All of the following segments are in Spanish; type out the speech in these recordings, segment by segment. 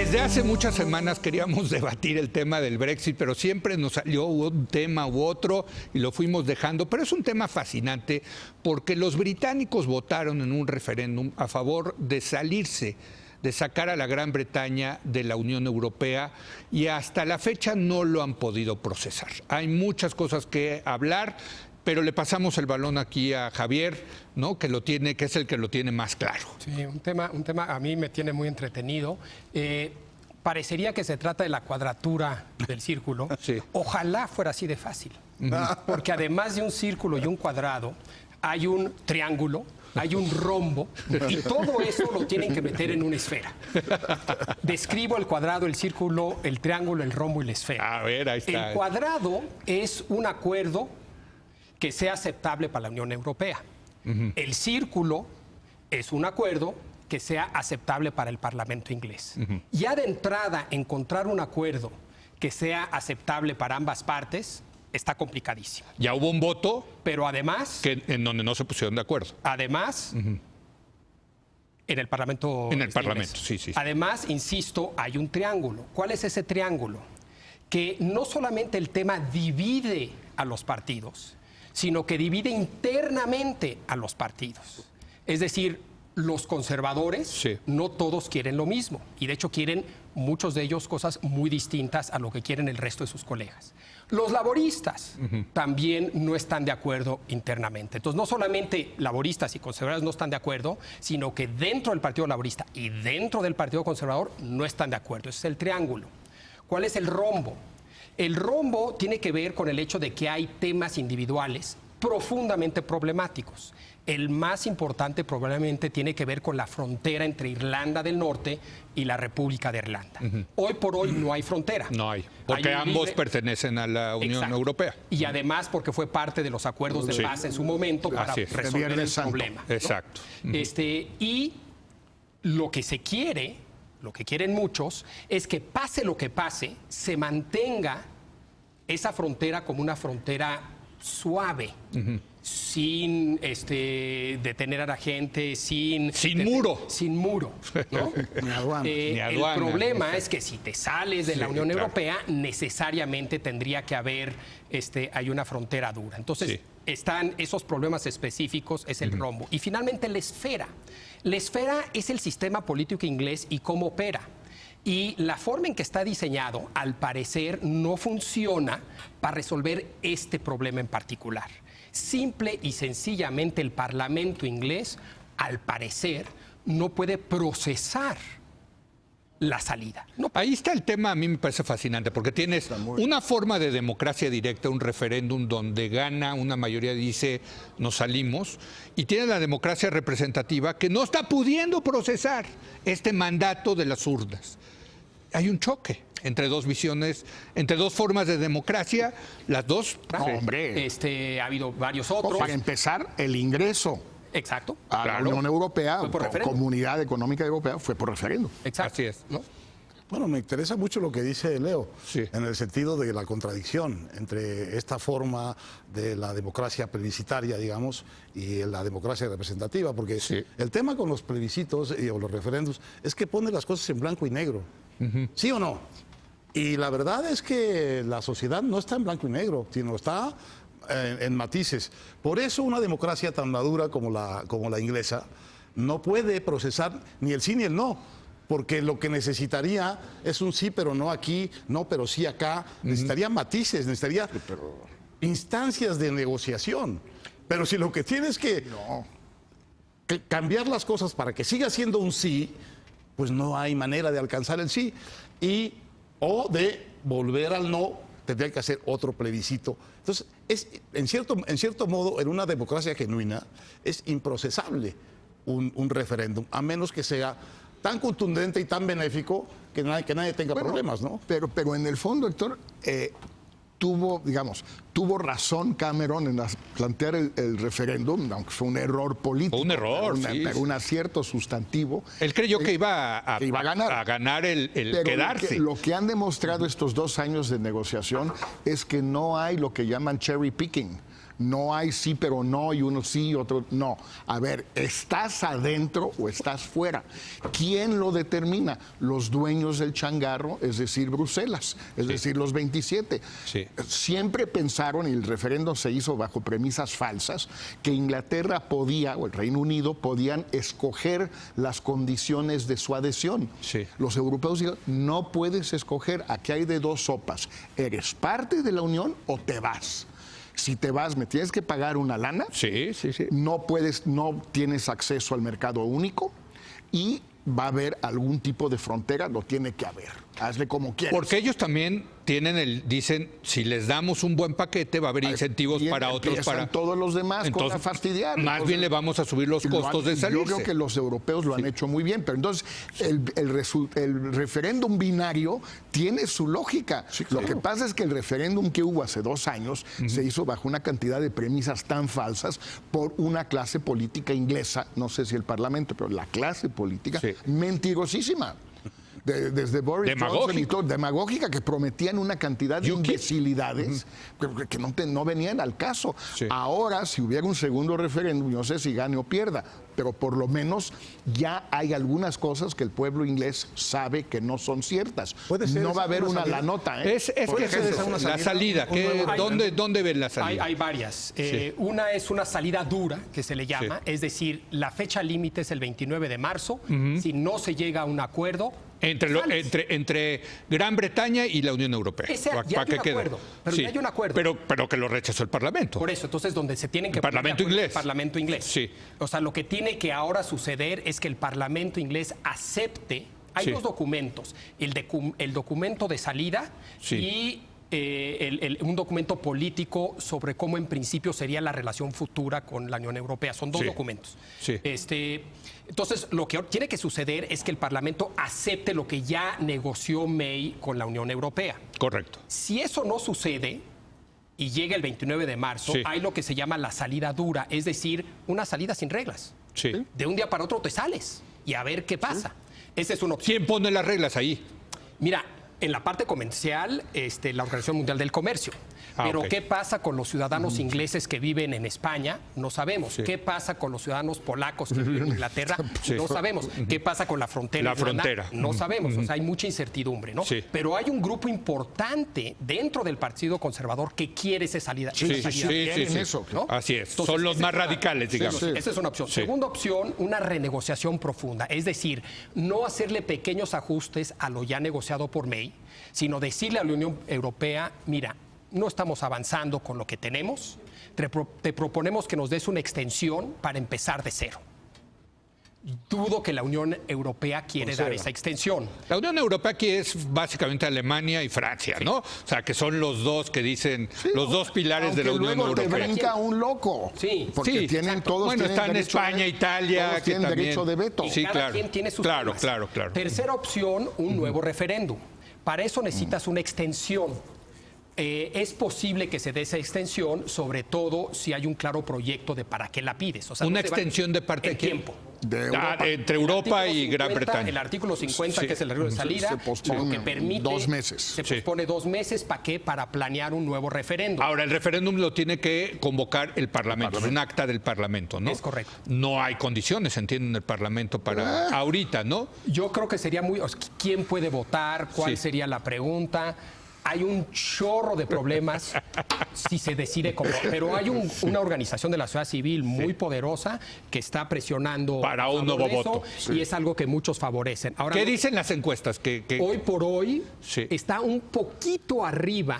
Desde hace muchas semanas queríamos debatir el tema del Brexit, pero siempre nos salió un tema u otro y lo fuimos dejando. Pero es un tema fascinante porque los británicos votaron en un referéndum a favor de salirse, de sacar a la Gran Bretaña de la Unión Europea, y hasta la fecha no lo han podido procesar. Hay muchas cosas que hablar, pero le pasamos el balón aquí a Javier, ¿no? Que es el que lo tiene más claro. Sí, un tema a mí me tiene muy entretenido. Parecería que se trata de la cuadratura del círculo. Sí. Ojalá fuera así de fácil. Porque además de un círculo y un cuadrado, hay un triángulo, hay un rombo, y todo eso lo tienen que meter en una esfera. Describo el cuadrado, el círculo, el triángulo, el rombo y la esfera. A ver, ahí está. El cuadrado es un acuerdo que sea aceptable para la Unión Europea. El círculo es un acuerdo que sea aceptable para el Parlamento inglés. Ya de entrada, encontrar un acuerdo que sea aceptable para ambas partes está complicadísimo. Ya hubo un voto, pero además, en donde no se pusieron de acuerdo. Además, en el Parlamento. En el Parlamento, sí. Además, insisto, hay un triángulo. ¿Cuál es ese triángulo? Que no solamente el tema divide a los partidos, sino que divide internamente a los partidos. Es decir, los conservadores no todos quieren lo mismo, y de hecho quieren muchos de ellos cosas muy distintas a lo que quieren el resto de sus colegas. Los laboristas también no están de acuerdo internamente. Entonces, no solamente laboristas y conservadores no están de acuerdo, sino que dentro del Partido Laborista y dentro del Partido Conservador no están de acuerdo. Ese es el triángulo. ¿Cuál es el rombo? El rombo tiene que ver con el hecho de que hay temas individuales profundamente problemáticos. El más importante probablemente tiene que ver con la frontera entre Irlanda del Norte y la República de Irlanda. Hoy por hoy no hay frontera. No hay, porque ambos pertenecen a la Unión Europea. Y además porque fue parte de los acuerdos de paz en su momento para resolver el problema, ¿no? Exacto. Y lo que se quiere, lo que quieren muchos, es que pase lo que pase, se mantenga esa frontera como una frontera suave, sin detener a la gente, sin muro, ¿no? Ni aduana. El problema es que si te sales de la Unión Europea, necesariamente tendría que haber hay una frontera dura. Entonces, están esos problemas específicos, es el rombo. Y finalmente la esfera. La esfera es el sistema político inglés y cómo opera. Y la forma en que está diseñado, al parecer, no funciona para resolver este problema en particular. Simple y sencillamente el Parlamento inglés, al parecer, no puede procesar la salida. Ahí está el tema, a mí me parece fascinante, porque tienes una forma de democracia directa, un referéndum donde gana una mayoría, dice nos salimos, y tienes la democracia representativa que no está pudiendo procesar este mandato de las urnas. Hay un choque entre dos visiones, entre dos formas de democracia, las dos. No, hombre. Ha habido varios otros. Para empezar, el ingreso a la Unión Europea, Comunidad Económica Europea, fue por referéndum. Exacto. Así es, ¿no? Bueno, me interesa mucho lo que dice Leo, en el sentido de la contradicción entre esta forma de la democracia plebiscitaria, digamos, y la democracia representativa, porque el tema con los plebiscitos o los referéndums es que pone las cosas en blanco y negro. ¿Sí o no? Y la verdad es que la sociedad no está en blanco y negro, sino está en matices. Por eso una democracia tan madura como la inglesa no puede procesar ni el sí ni el no, porque lo que necesitaría es un sí pero no aquí, no pero sí acá, necesitaría matices, necesitaría instancias de negociación. Pero si lo que tienes que cambiar las cosas para que siga siendo un sí, pues no hay manera de alcanzar el sí. O de volver al no, tendría que hacer otro plebiscito. Entonces, en cierto modo, en una democracia genuina, es improcesable un referéndum, a menos que sea tan contundente y tan benéfico que nadie tenga problemas, ¿no? Pero en el fondo, Héctor, tuvo razón Cameron en plantear el referéndum, aunque fue un error político. Un error, pero un acierto sustantivo. Él creyó que iba a ganar el quedarse. Lo que han demostrado estos 2 años de negociación es que no hay lo que llaman cherry picking. no hay sí pero no y uno sí y otro no. A ver, ¿estás adentro o estás fuera? ¿Quién lo determina? Los dueños del changarro, es decir, Bruselas, es decir, los 27. Sí. Siempre pensaron, y el referéndum se hizo bajo premisas falsas, que Inglaterra podía, o el Reino Unido, podían escoger las condiciones de su adhesión. Sí. Los europeos dijeron, no puedes escoger, aquí hay de dos sopas, ¿eres parte de la Unión o te vas? Si te vas, me tienes que pagar una lana, Sí. no tienes acceso al mercado único y va a haber algún tipo de frontera, lo tiene que haber. Hazle como quieras. Porque ellos también dicen, si les damos un buen paquete, va a haber incentivos para otros. Para todos los demás entonces, con fastidiar. Más entonces, bien le vamos a subir los costos de salirse. Yo creo que los europeos lo han hecho muy bien, pero entonces el referéndum binario tiene su lógica. Sí, claro. Lo que pasa es que el referéndum que hubo hace 2 años se hizo bajo una cantidad de premisas tan falsas por una clase política inglesa, no sé si el Parlamento, pero la clase política, mentirosísima. Desde Boris Johnson y todo, demagógica, que prometían una cantidad de imbecilidades que no venían al caso. Sí. Ahora, si hubiera un segundo referéndum, no sé si gane o pierda, pero por lo menos ya hay algunas cosas que el pueblo inglés sabe que no son ciertas. No va a haber una la nota. Es que la salida. ¿Dónde ven la salida? Hay varias. Una es una salida dura, que se le llama, es decir, la fecha límite es el 29 de marzo. Si no se llega a un acuerdo, entre Gran Bretaña y la Unión Europea. Ya hay un acuerdo, pero ya hay un acuerdo. Pero que lo rechazó el Parlamento. Por eso, entonces, donde se tienen que... El Parlamento inglés. El Parlamento inglés. Sí. O sea, lo que tiene que ahora suceder es que el Parlamento inglés acepte... Hay dos documentos. El documento de salida y... un documento político sobre cómo en principio sería la relación futura con la Unión Europea. Son 2 documentos. Sí. Entonces, lo que tiene que suceder es que el Parlamento acepte lo que ya negoció May con la Unión Europea. Correcto. Si eso no sucede y llega el 29 de marzo, hay lo que se llama la salida dura, es decir, una salida sin reglas. Sí. De un día para otro te sales y a ver qué pasa. Esa es una opción. ¿Quién pone las reglas ahí? Mira, en la parte comercial, la Organización Mundial del Comercio. Pero ¿qué pasa con los ciudadanos ingleses que viven en España? No sabemos. ¿Qué pasa con los ciudadanos polacos que viven en Inglaterra? No sabemos. ¿Qué pasa con la frontera? La frontera. No sabemos. O sea, hay mucha incertidumbre, ¿no? Sí. Pero hay un grupo importante dentro del Partido Conservador que quiere esa salida. Eso, ¿no? Así es. Entonces, son los más radicales, digamos. Esa es una opción. Segunda opción, una renegociación profunda. Es decir, no hacerle pequeños ajustes a lo ya negociado por May, sino decirle a la Unión Europea, mira, no estamos avanzando con lo que tenemos, te proponemos que nos des una extensión para empezar de cero. Dudo que la Unión Europea quiere dar esa extensión. La Unión Europea aquí es básicamente Alemania y Francia, ¿no? O sea, que son los dos que dicen, los dos pilares de la Unión Europea. Te brinca un loco. Sí. Porque todos tienen están España, Italia, todos tienen derecho de veto. Sí, cada quien tiene sus temas. Claro. Tercera opción, un nuevo referéndum. Para eso necesitas una extensión. Es posible que se dé esa extensión, sobre todo si hay un claro proyecto de para qué la pides. O sea, ¿una extensión de parte de quién? Tiempo. Entre Europa y Gran Bretaña. El artículo 50, que es el arreglo de salida, se pospone que permite 2 meses. Se pospone 2 meses, ¿para qué? Para planear un nuevo referéndum. Ahora, el referéndum lo tiene que convocar el Parlamento, es un acta del Parlamento, ¿no? Es correcto. No hay condiciones, entiendo, en el Parlamento para ahorita, ¿no? Yo creo que sería muy... ¿Quién puede votar? ¿Cuál sería la pregunta? Hay un chorro de problemas si se decide cómo. Pero hay una organización de la sociedad civil muy poderosa que está presionando para un nuevo voto. Y es algo que muchos favorecen. Ahora, ¿qué dicen las encuestas? Hoy por hoy está un poquito arriba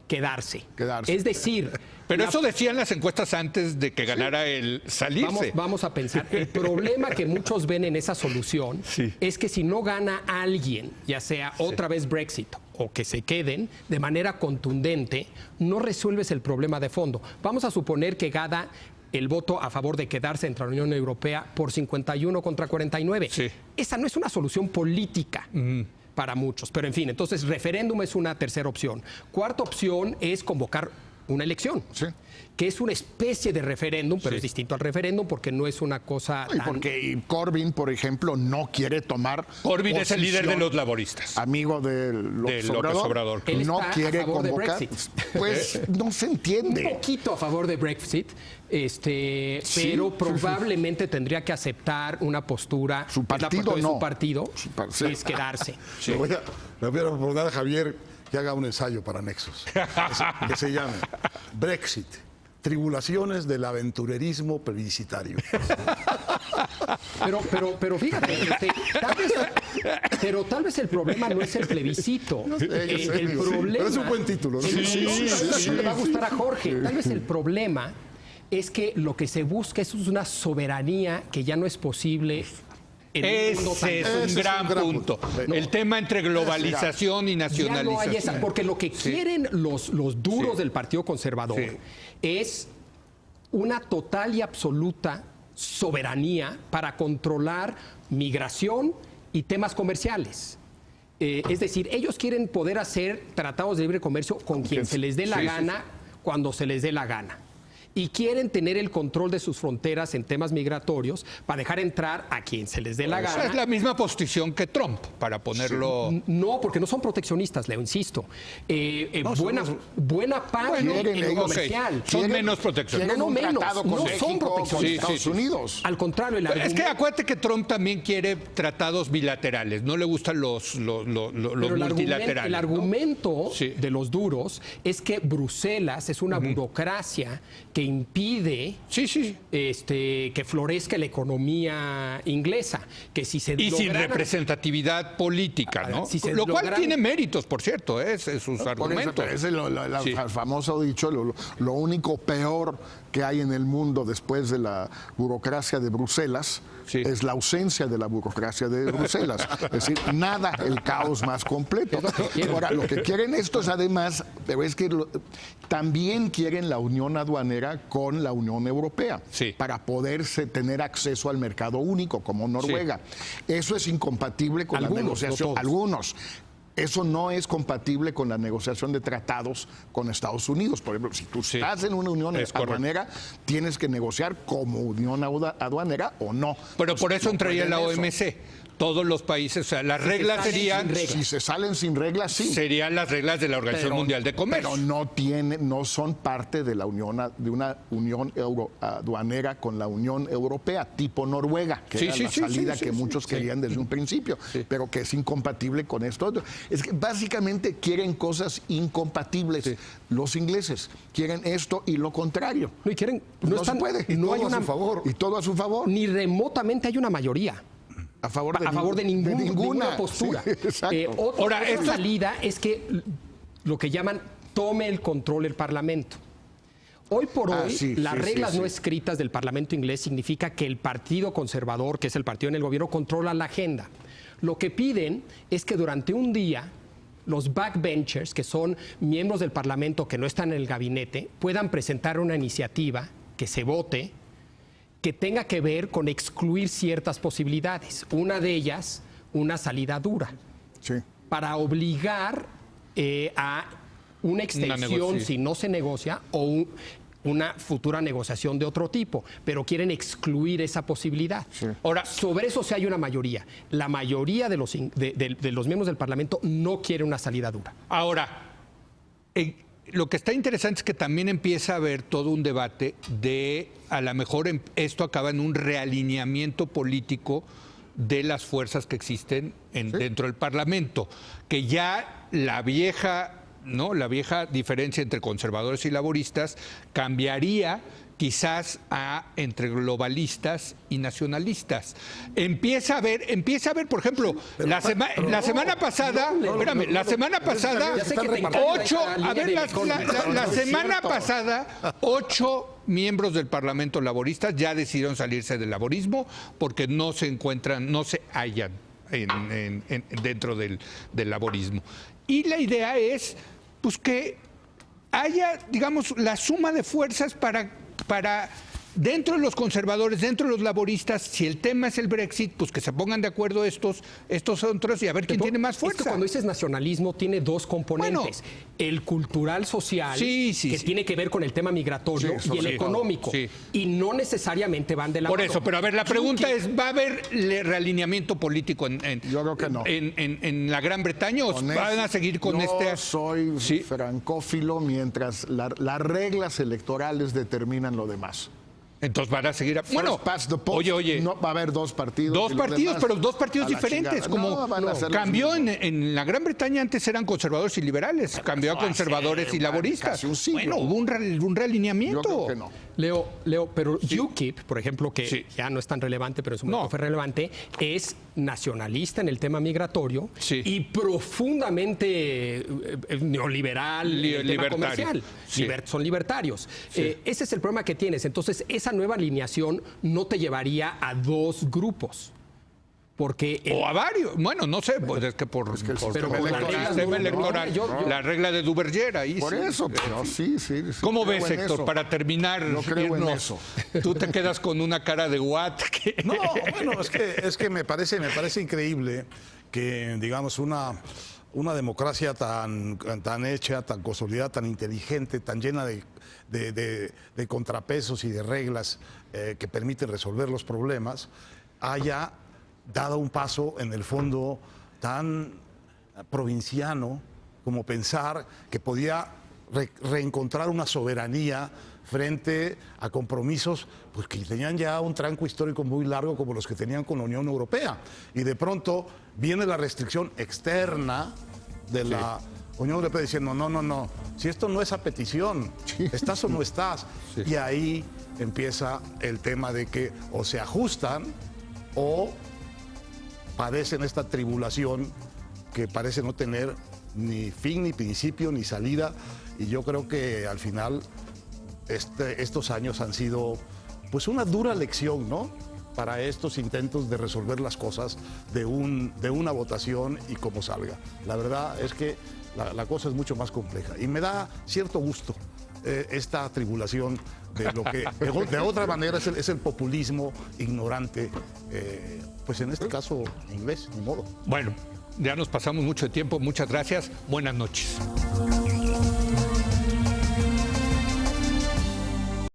quedarse. Es decir... Pero eso decían las encuestas antes de que ganara el salirse. Vamos a pensar. El problema que muchos ven en esa solución es que si no gana alguien, ya sea otra vez Brexit o que se queden de manera contundente, no resuelves el problema de fondo. Vamos a suponer que gana el voto a favor de quedarse entre la Unión Europea por 51 contra 49. Esa no es una solución política. Para muchos, pero en fin, entonces referéndum es una tercera opción. Cuarta opción es convocar una elección. Sí. Que es una especie de referéndum, pero es distinto al referéndum porque no es una cosa Y tan... porque Corbyn, por ejemplo, no quiere tomar Corbyn es el líder de posición, los laboristas. amigo de López Obrador. Él No está quiere a favor de convocar. Brexit. Pues no se Un entiende. poquito a favor de Brexit, pero probablemente tendría que aceptar una postura. Su partido la postura de no. su partido Sí. es quedarse. Le voy a recordar a Javier que haga un ensayo para Nexos, que se llame Brexit, tribulaciones del aventurerismo plebiscitario. Pero fíjate, tal vez el problema no es el plebiscito. El problema, pero es un buen título, ¿no? Le va a gustar a Jorge. Tal vez el problema es que lo que se busca es una soberanía que ya no es posible. Ese es un gran punto. El tema entre globalización y Ya no nacionalización. hay esa, porque lo que quieren los duros del Partido Conservador Sí. es una total y absoluta soberanía para controlar migración y temas comerciales. Es decir, ellos quieren poder hacer tratados de libre comercio con quien se les dé la gana, cuando se les dé la gana. Y quieren tener el control de sus fronteras en temas migratorios para dejar entrar a quien se les dé la Esa gana. es la misma posición que Trump, para ponerlo... No, porque no son proteccionistas, Leo, insisto. Buena parte quieren en lo ellos, comercial. Son menos proteccionistas. Quieren un menos, tratado con no son México, con proteccionistas. Estados Unidos. Al contrario, el Es que argumento, acuérdate que Trump también quiere tratados bilaterales, no le gustan los pero multilaterales. el argumento Sí. de los duros es que Bruselas es una burocracia que impide Sí. que florezca la economía inglesa. Que si se Y sin lograran- representatividad política, ¿no? si se Lo cual lograran- tiene méritos, por cierto, sus Por eso, argumentos. pero ese es Sí. el famoso dicho, lo único peor que hay en el mundo después de la burocracia de Bruselas Sí. es la ausencia de la burocracia de Bruselas. Es decir, nada, el caos más completo. Ahora, lo que quieren estos además, pero es que también quieren la unión aduanera con la Unión Europea Sí. para poderse tener acceso al mercado único, como Noruega. Eso es incompatible con Algunos, la no negociación. todos. Algunos. Eso no es compatible con la negociación de tratados con Estados Unidos. Por ejemplo, si tú Sí, estás en una unión es correcto. aduanera, tienes que negociar como unión aduanera o no. Pero por eso no entraría la pueden eso. OMC. Todos los países, o sea, las reglas salen serían, sin reglas. Si se salen sin reglas, sí. serían las reglas de la Organización Mundial de Comercio. Pero no son parte de la de una unión aduanera con la Unión Europea, tipo Noruega, que Sí, era sí, la sí, salida sí, que sí, muchos sí. querían desde un principio, pero que es incompatible con esto. Es que básicamente quieren cosas incompatibles. Los ingleses quieren esto y lo contrario. No, y quieren, No se puede. no Y hay todo una, a su favor. Y todo a su favor. ni remotamente hay una mayoría. A favor de ninguna postura. Sí, exacto. Otra salida es que lo que llaman tome el control el Parlamento. Hoy por hoy, las reglas no escritas del Parlamento inglés significa que el Partido Conservador, que es el partido en el gobierno, controla la agenda. Lo que piden es que durante un día los backbenchers, que son miembros del Parlamento que no están en el gabinete, puedan presentar una iniciativa que se vote, que tenga que ver con excluir ciertas posibilidades. Una de ellas, una salida dura, Sí. para obligar a una extensión si no se negocia o una futura negociación de otro tipo, pero quieren excluir esa posibilidad. Sí. Ahora, sobre eso sí hay una mayoría. La mayoría de los miembros del Parlamento no quiere una salida dura. Ahora, lo que está interesante es que también empieza a haber todo un debate de, a lo mejor esto acaba en un realineamiento político de las fuerzas que existen dentro del Parlamento, que ya la vieja diferencia entre conservadores y laboristas cambiaría quizás entre globalistas y nacionalistas. Empieza a haber, por ejemplo, la semana pasada, ocho miembros del Parlamento laboristas ya decidieron salirse del laborismo porque no se hallan dentro del laborismo. Y la idea es pues que haya, digamos, la suma de fuerzas para dentro de los conservadores, dentro de los laboristas, si el tema es el Brexit, pues que se pongan de acuerdo estos otros y a ver quién tiene más fuerza. Es que cuando dices nacionalismo tiene dos componentes. Bueno, el cultural social, que tiene que ver con el tema migratorio, y el económico. Y no necesariamente van de la mano. Por eso, pero a ver, la pregunta es, ¿va a haber realineamiento político yo creo que no. en la Gran Bretaña o van a seguir con Yo soy francófilo mientras las reglas electorales determinan lo demás. Entonces van a seguir. Bueno, oye. No, va a haber dos partidos. Dos partidos, pero dos partidos diferentes. Como cambió en la Gran Bretaña, antes eran conservadores y liberales. Cambió a conservadores y laboristas. Bueno, hubo un realineamiento. Yo creo que no. Leo, pero UKIP, por ejemplo, que ya no es tan relevante, pero en su momento fue relevante, es nacionalista en el tema migratorio y profundamente neoliberal en el tema comercial. Son libertarios. Ese es el problema que tienes. Entonces, esa nueva alineación no te llevaría a dos grupos. Porque o a varios. Bueno, no sé, pues es que por el sistema electoral, la regla de Duverger ahí. Por eso, pero sí. ¿Cómo ves, Héctor, para terminar? No creo en eso. Tú te quedas con una cara de what. No, bueno, es que me parece increíble que, digamos, una democracia tan hecha, tan consolidada, tan inteligente, tan llena de contrapesos y de reglas que permiten resolver los problemas, haya dado un paso en el fondo tan provinciano como pensar que podía reencontrar una soberanía frente a compromisos pues, que tenían ya un tranco histórico muy largo como los que tenían con la Unión Europea. Y de pronto viene la restricción externa de la Unión Europea diciendo, no, si esto no es a petición, ¿estás o no estás? Y ahí empieza el tema de que o se ajustan o padecen esta tribulación que parece no tener ni fin, ni principio, ni salida. Y yo creo que al final estos años han sido pues una dura lección, ¿no? Para estos intentos de resolver las cosas de una votación y cómo salga. La verdad es que la cosa es mucho más compleja y me da cierto gusto esta tribulación de lo que de otra manera es el populismo ignorante, pues en este caso inglés, ni modo. Bueno, ya nos pasamos mucho tiempo, muchas gracias, buenas noches.